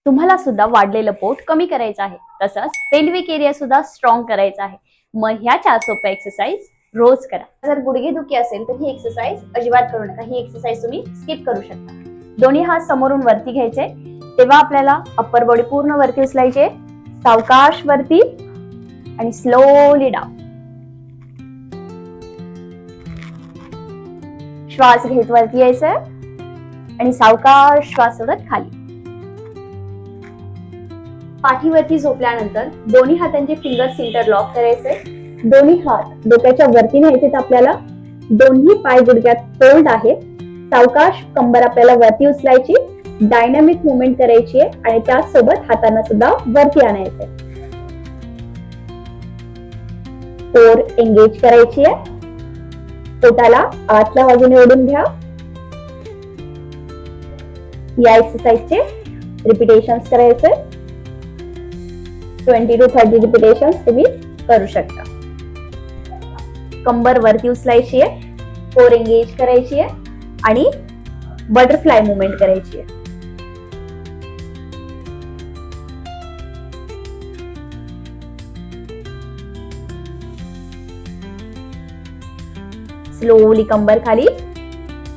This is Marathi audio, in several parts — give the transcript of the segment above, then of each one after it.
तुम्हाला सुद्धा वाढलेलं पोट कमी करायचं आहे, तसंच पेल्विक एरिया सुद्धा स्ट्रॉंग करायचा आहे. मग ह्या 4 सोप्या एक्सरसाइज रोज करा. जर गुडघेदुखी असेल तर ही एक्सरसाइज अजिबात करू नका. ही एक्सरसाइज तुम्ही स्किप करू शकता. दोन्ही हात समोरून वरती घ्यायचे, तेव्हा आपल्याला अप्पर बॉडी पूर्ण वरती उचलायचे, सावकाश वरती आणि स्लोली डाऊन. श्वास घेत वरती यायचंय आणि सावकाश श्वास सोडत खाली. पाठीवरती झोपल्यानंतर दोन्ही हातांचे फिंगर्स इंटरलॉक करायचे. दोन्ही हात डोक्याच्या वरती न्यायचे. आपल्याला दोन्ही पाय गुडघ्यात फोल्ड आहे. सावकाश कंबर आपल्याला वरती उचलायची, डायनामिक मुवमेंट करायची आहे आणि त्याचसोबत हातांना सुद्धा वरती आणायचे. कोर एंगेज करायची आहे. पोटाला आतल्या बाजूने ओढून घ्या. या एक्सरसाइजचे रिपिटेशन्स करायचे. 20 to 30 रिपिटेशन्स तुम्ही करू शकता. कंबर वरती उचलायची आहे, कोर एंगेज करायची आहे आणि बटरफ्लाय मुवमेंट करायची आहे. स्लोली कंबर खाली.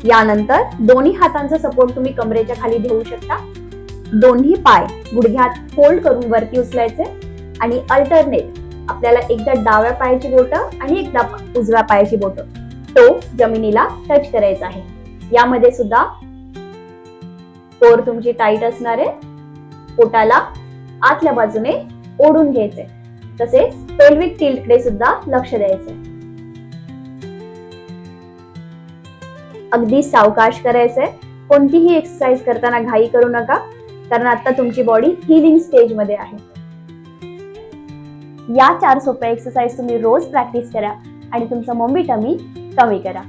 यानंतर दोन्ही हातांचा सपोर्ट तुम्ही कमरेच्या खाली घेऊ शकता. दोन्ही पाय गुडघ्यात फोल्ड करून वरती उचलायचे आणि अल्टरनेट आपल्याला एकदा डाव्या पायाची बोटं आणि एकदा उजव्या पायाची बोटं तो जमिनीला टच करायचा आहे. यामध्ये सुद्धा कोर तुमची टाईट असणार आहे. पोटाला आतल्या बाजूने ओढून घ्यायचे, तसेच पेल्विक टिल्टकडे सुद्धा लक्ष द्यायचे. अगदी सावकाश करायचंय. कोणतीही एक्सरसाइज करताना घाई करू नका, कारण आता तुमची बॉडी हिलिंग स्टेज मध्ये आहे. या 4 सोप्या एक्सरसाइज तुम्ही रोज प्रॅक्टिस करा आणि तुमचं मम्मी टमी कमी करा.